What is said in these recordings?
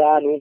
isaanu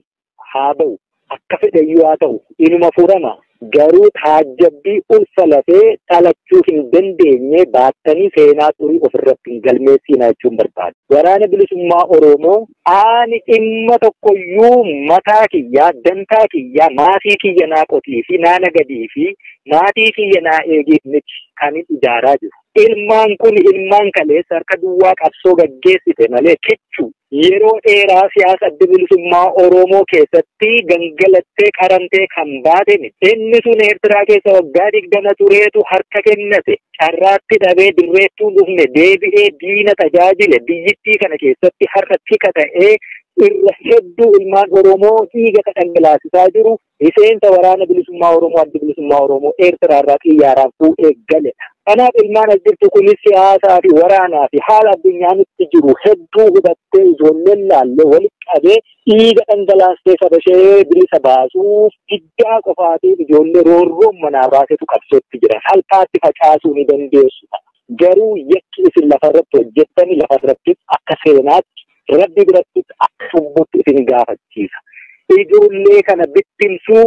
haa ba'u akka fedhayyuu haa ta'u inuma furama garuu taajjabbii ulfa lafee dhalachuu hin dandeenye baattanii seenaa xurii ofirratti hin galmeessina jechuun barbaada. Waraana bilisummaa Oromoo ani dhimma tokkoyyuu mataa kiyyaa dantaa kiyyaa maatii kiyya naa qotii fi naa nagadii fi maatii kiyya naa eegiif miti kan ijaaraa jiru. Ilmaan kun ilmaan kaleessa harka duwwaa qabsoo gaggeessite malee kichuu yeroo dheeraa siyaasa adda bilisummaa Oromoo keessatti gangalattee qaramtee kan baate inni sun Eertiraa keessa waggaa 20 tureetu harka kennate carraatti dhabee dirreettuu dhufne deebi'ee diina tajaajile biyyittii kana keessatti har'a tika ta'ee irra hedduu ilmaan Oromoo dhiiga dhangalaasisaa jiru miseensa waraana bilisummaa Oromoo adda bilisummaa Oromoo Eertiraarraa xiyyaaraan fuudhee galedha. Kanaaf ilmaan as jirtu kunis siyaasaa fi waraanaa fi haala addunyaan itti jiru hedduu hubattee ijoolleen laallee walitti qabee dhiiga dhangalaastee saba ishee bilisa baasuuf diddaa qofaatiif ijoollee roorroon manaa baasetu qabsootti jira. Salphaatti facaasuu ni dandeessu. Garuu yakki isin lafarratti hojjettanii lafarrattis akka seenaatti Rabbi birattis akka cubbutti isin gaafachiisa. Ijoollee kana bittimsuu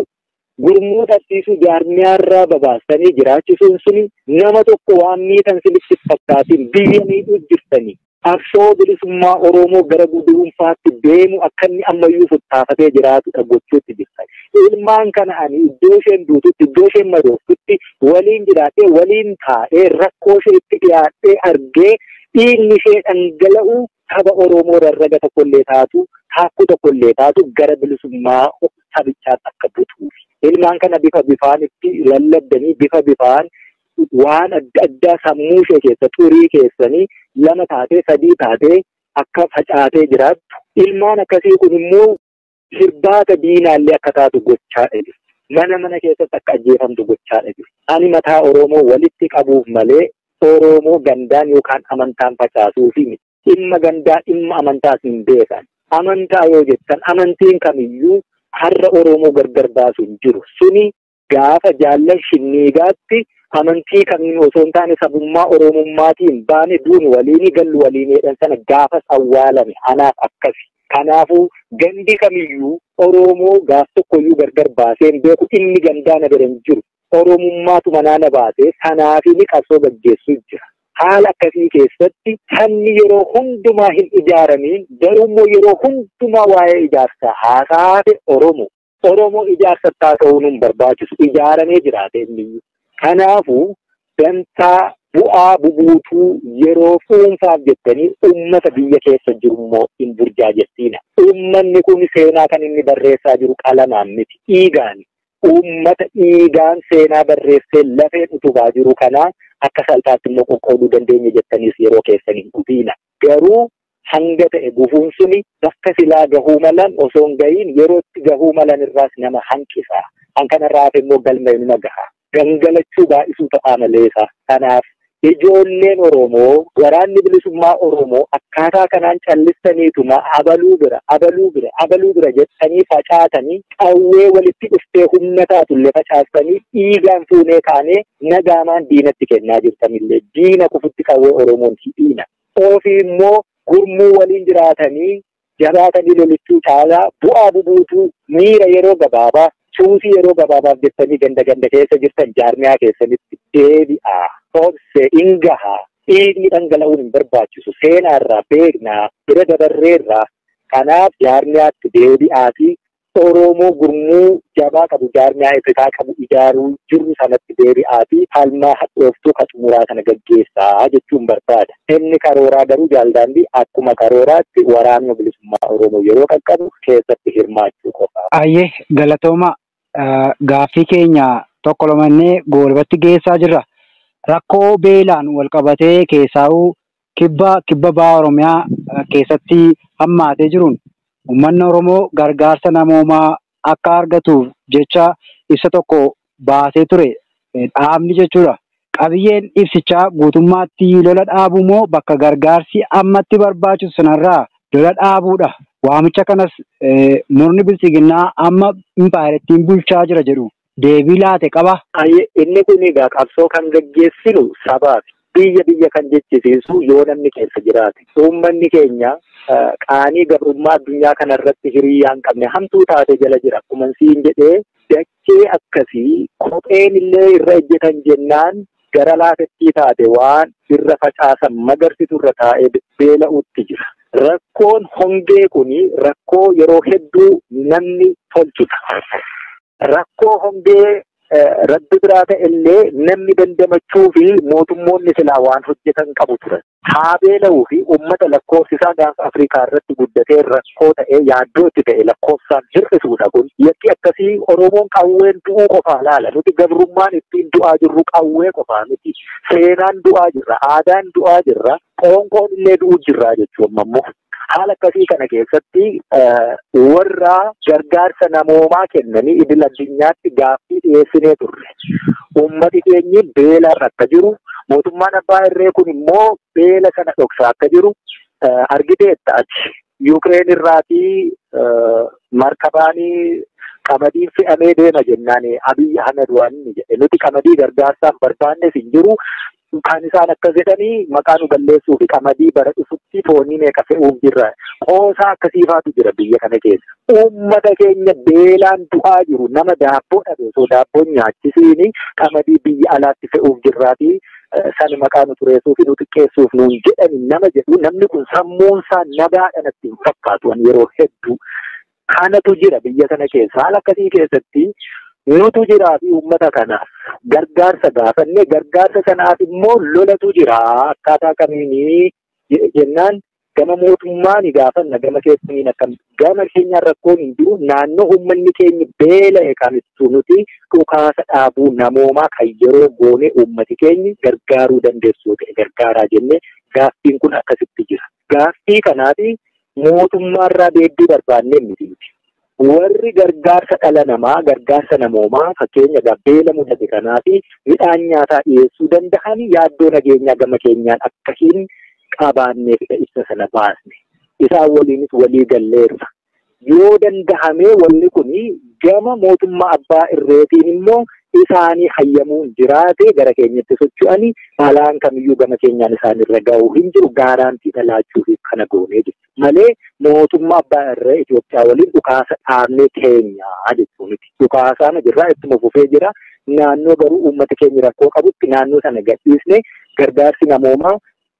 gurmuu tarsiisuu jaarmiyaarraa babaastanii jiraachisuun suni nama tokko waan miidhan sinitti fakkaatiin biyya miidhuu jirtanii. Qabsoo bilisummaa Oromoo gara guduunfaatti deemu akka inni ammayyuu futtaafatee jiraatudha gochuutti jirtan. Ilmaan kana ani iddoo isheen duututti iddoo isheen madooftutti waliin jiraatee waliin taa'ee rakkoo ishee itti dhiyaatee argee dhiigni ishee dhangala'u saba Oromoo rarraga tokkollee taatu taakkuu tokkollee taatu gara bilisummaa sabichaatti akka butuufi. Ilmaan kana bifa bifaan itti lallabdanii bifa bifaan waan adda addaa sammuu ishee keessa xurii keessanii 2 taatee 3 taatee akka facaatee jiraattu. Ilmaan akkasii kun immoo sirbaata diinaallee akka taatu gochaadha jiru. Mana keessatti akka ajjeefamtu gochaadha jiru. Ani mataa Oromoo walitti qabuuf malee Oromoo gandaan yookaan amantaan facaasuufi miti. Dhimma gandaa dhimma amantaas hin beekan. Amantaa yoo jettan amantiin kamiyyuu har'a Oromoo gargar baasu hin jiru. Suni gaafa jaallan shinniigaatti amantii kamiin osoo hin taane sabummaa Oromummaatiin baane duun waliinii gallu waliineedhaan sana gaafas awwaalame anaaf akkasi. Kanaafuu gandi kamiyyuu Oromoo gaaf tokkoyyuu gargar baasee hin beeku inni gandaa na bira hin jiru. Oromummaatu manaa na baasee sanaafiin qabsoo gaggeessuu jira. Haala akkasii keessatti sabni yeroo hundumaa hin ijaaramiin garuu yeroo hundumaa waa'ee ijaarsaa haasa'aate Oromoo ijaarsataa ta'uun hin barbaachisu ijaaramee jiraate inni. Kanaafuu dantaa bu'aa bubuutuu yeroo dhuunfaaf jettanii uummata biyya keessa jiru immoo hin burjaajessinaa. Uummanni kun seenaa kan inni barreessaa jiru qalamaan miti dhiigaani. Uummata dhiigaan seenaa barreessee lafeen utubaa jiru kanaa akka salphaatti immoo qoqqooduu dandeenya jettaniis yeroo keessan hin gubiina. Garuu hanga ta'e gufuun suni bakka silaa gahuu malan osoo hin gahiin yerootti gahuu malan irraas nama hanqisa. Kan kanarraaf immoo galma nama gaha. Gangalachuu baay'isuu ta'aa maleessa. Kanaaf ijoolleen Oromoo waraanni bilisummaa Oromoo akkaataa kanaan callistaniituma abaluu bira jettanii facaatanii qawwee walitti dhuftee humna taatullee facaastanii dhiigaan fuunee kaanee nagaamaan diinatti kennaa jirtanillee diina kufutti qawwee Oromoon hidhiina. Ofii immoo gurmuu waliin jiraatanii jabaatanii lolichuu caalaa bu'aa bubuutuu miira yeroo gabaabaa suusii yeroo gabaabaaf jettanii ganda keessa jirtan jaarmiyaa keessanitti deebi'aa. Obse ingaha dhiigni dhangala'uun hin barbaachisu seenaarraa beeknaa bira dabarreerraa kanaaf jaarmiyaatti deebi'aatii Oromoo gurmuu jabaa qabu jaarmiyaa eebbifaa qabu ijaaruu jiru sanatti deebi'aatii halmaa hadhooftuu qaxumuraa sana gaggeessaa jechuun barbaada. Inni karooraa garuu jaaldaandii akkuma karooraatti waraanni bilisummaa Oromoo yeroo qaqqabu keessatti hirmaachuu qofa. Ayyee galatooma gaaffii keenya tokko lamannee goolbatti geessaa jirra. Rakkoo beelaan wal qabatee keessaa'uu kibba ba'a Oromiyaa keessatti hammaatee jiruun uummanni Oromoo gargaarsa namoomaa akka argatuuf jecha ibsa tokko baasee ture dhaabni jechuudha. Qabiyyeen ibsichaa guutummaatti lola dhaabuu moo bakka gargaarsi ammatti barbaachisu sanarraa lola dhaabuudha. Waamicha kanas murni bilchiginnaa amma impaayirettiin bulchaa jira jedhu. Deebii laate qaba. Inni kun egaa qabsoo kan gaggeessinu sabaati. biyya kan jechisiisu yoo namni keessa jiraate. Uummanni keenya qaanii gabrummaa addunyaa kanarratti hiriyyaan qabne hamtuu taate jala jira. Akkuma siin jedhee dachee akkasii kopheen illee irra ejjetan jennaan gara laafettii taate waan irra facaasan magarsitu irra taa'ee beela'uutti jira. Rakkoon hongee kuni rakkoo yeroo hedduu namni tolchuta. Rakkoo hongee raddi biraa ta'e illee namni dandamachuu fi mootummoonni silaa waan hojjetan qabu ture. Haa beela'uu fi uummata lakkoofsisaa gaafa Afrikaa irratti guddatee rakkoo ta'ee yaaddoo itti ta'e lakkoofsaan hir'isuudha kun. Yakki akkasii Oromoon qawween du'uu qofaa laala. Nuti gabrummaan ittiin du'aa jirru qawwee qofaa miti. Seenaan du'aa jirra, aadaan du'aa jirra, qoonqoon illee du'uu jirra jechuun ammoo. Haala akkasii kana keessatti warra gargaarsa namoomaa kennanii idil addunyaatti gaaffii dhiyeessinee turre. Uummati keenyi beelaan akka jiru, mootummaan abbaa irree kun immoo beela sana dhoksaa akka jiru argiteetta ati. Yuukireen irraatii markabaanii qamadiin fe'amee deema jennaan Abiy Ahmed waan jedhe. Nuti qamadii gargaarsaaf barbaannes hin jiru. Kan isaan akkas jedhanii maqaa nu balleessuu fi qamadii bara dhufutti foonii meeqa fe'uuf jirra. Qoosaa akkasiifaatu jira biyya kana keessa. Uummata keenya beelaan du'aa jiru nama daabboo dhabe osoo daabboon nyaachisiini qamadii biyya alaatti fe'uuf jirraati. Sani maqaa nu tureessuu fi nu xiqqeessuuf nuun jedhani nama jedhu namni kun sammuunsaa nagaadhaan ittiin fakkaatu yeroo hedduu kanatu jira biyya kana keessa. Haala akkasii keessatti nutu jiraa fi uummata kanaaf gargaarsa gaafanne gargaarsa sanaaf immoo lolatu jira akkaataa kamiinii jennaan gama mootummaan gaafanna gama keessaniin akkam gama keenyaan rakkoon hin jiru naannoo uummanni keenya beela'e kamittuu nuti dhukaasa dhaabuu namoomaa kan yeroo goone uummati keenya gargaaruu dandeessuu ta'e gargaaraa jennee gaaffiin kun akkasitti jira. Gaaffii kanaati mootummaarraa deebii barbaannee miti. Warri gargaarsa dhala namaa gargaarsa namoomaa fakkeenya beela mudate kanaa fi midhaan nyaataa dhiyeessuu danda'an yaaddoo nageenyaa gama keenyaan akka hin qabaanneef isa sana baasne. Isaan waliinis walii galleerra. Yoo danda'amee wanni kun gama mootummaa abbaa irreetiin immoo isaanii hayyamuun jiraate gara keenyatti socho'anii balaan kamiyyuu gama keenyaan isaanirra ga'uu hin jiru gaaraantii dhalaachuuf kana goonee jiru. Malee mootummaa abbaa irree Itoophiyaa waliin dhukaasa dhaabnee keenyaa jechuuniti. Dhukaasaan jirraa ittuma fufee jira. Naannoo garuu uummata keenya rakkoo qabutti naannoo sana gadhiisne gargaarsi namoomaa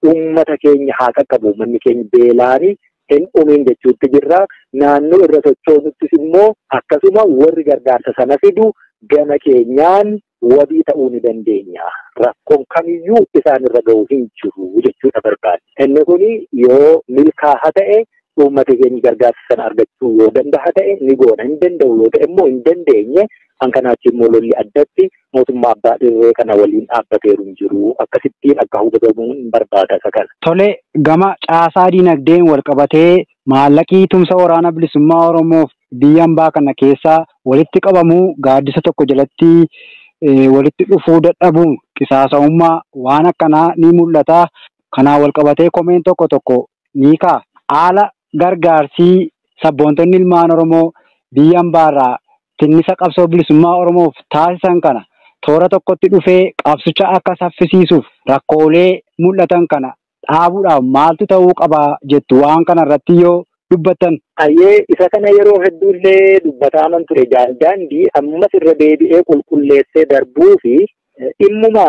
uummata keenya haa qaqqabu. Uummanni keenya beelaanii hin dhumiin jechuutti jirra. Naannoo irra sochoonuttis immoo akkasuma warri gargaarsa sana fidu gama keenyaan wabii ta'uu ni dandeenya. Rakkoon kamiyyuu isaan irra ga'uu hin jiru jechuudha barbaade. Inni kun yoo milkaa'aa ta'e uummata keenya gargaarsa sana argachuu yoo danda'a ta'e ni goona. Hin danda'u yoo ta'e immoo hin dandeenye hankanaachi immoo lolli addatti mootummaa abbaa irree kana waliin dhaabbateeru hin jiru. Akkasittiin akka hubatamuun hin barbaada isa kana. Tole gama caasaa diinagdeen wal qabatee maallaqii tumsa waraana bilisummaa Oromoof biyya hambaa kana keessaa walitti qabamuu gaaddisa tokko jalatti walitti dhufuu dadhabuun qisaasa'ummaa waan akkanaa ni mul'ata. Kanaan wal qabatee komeen tokko ni ka'a. Haala gargaarsii sabboontonni ilmaan Oromoo biyya hambaarraa tinnisa qabsoo bilisummaa Oromoof taasisan kana toora tokkotti dhufee qabsicha akka saffisiisuuf rakkoolee mul'atan kana dhaabuudhaaf maaltu ta'uu qaba jettu waan kana irratti yoo dubbatan. Ayyee isa kana yeroo hedduullee dubbataman ture daandii ammas irra deebi'ee qulqulleessee darbuu fi dhimmuma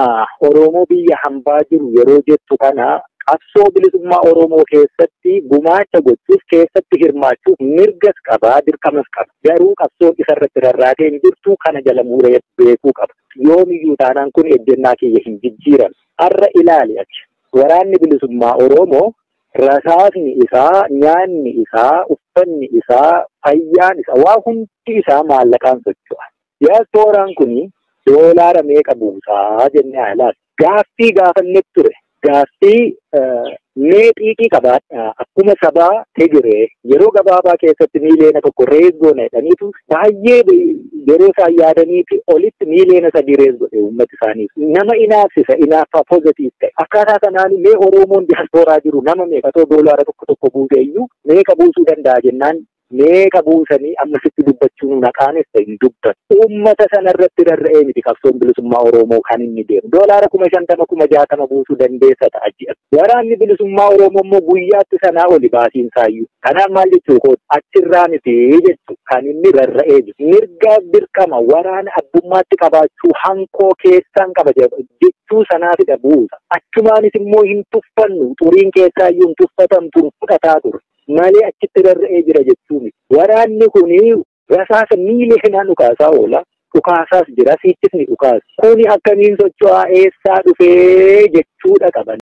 Oromoo biyya hambaa jiru yeroo jettu kana qabsoo bilisummaa Oromoo keessatti gumaacha gochuuf keessatti hirmaachuuf mirgas qaba dirqamas qaba. Garuu qabsoon isarratti rarraatee hin jirtu kana jala muuree beekuu qaba. Yoomiyyuu taanaan kun ejjennaa kiyya hin jijjiiran. Har'a ilaali achi. Waraanni bilisummaa Oromoo rasaasni isaa, nyaanni isaa, uffanni isaa, fayyaan isaa, waa hundi isaa maallaqaan socho'a. Diyaaspooraan kuni doolaara meeqa buusaa jennee ilaali. Gaaffii gaafanne ture. Gaaffii meexiiqii qabaadha. Akkuma sabaa Tigiree yeroo gabaabaa keessatti miiliyoona tokko reezgoona jedhaniitu baay'ee yeroo isaan yaadaniiti olitti miiliyoona 3 reezgodhe uummata isaaniif. Nama inaafsisa inaaffaa pozitiif ta'e. Akkaataa kanaan mee Oromoon diyaasporaa jiru nama meeqatoo doolaara tokko buusee iyyuu meeqa buusuu danda'a jennaan meeqa buusanii amma sitti dubbachuun naqaanes hin dubbatu. Uummata sanarratti rarra'ee miti qabsoon bilisummaa Oromoo kan inni deemu. Doolaara 50,000 60,000 buusuu dandeessa ta'a ji'a. Waraanni bilisummaa Oromoo immoo guyyaatti sanaa oli baasiin saayyuu. Kanaaf maal jechuu achirraa miti jechuudha kan inni rarra'ee jiru. Mirga dirqama waraana abbummaatti qabaachuu hankoo keessaan qaba jechuu sanaafidha buusa. Achumaanis immoo hin tuffannu xuriin keessaayyuu hin tuffatamtu fudhataa ture. Malee achitti rarra'ee jira jechuun waraanni kuni rasaasa miiliyoonaan dhukaasaa oola. Dhukaasaas jira siittis ni dhukaasa. Kuni akkamiin socho'aa eessaa dhufee jechuudha qaban.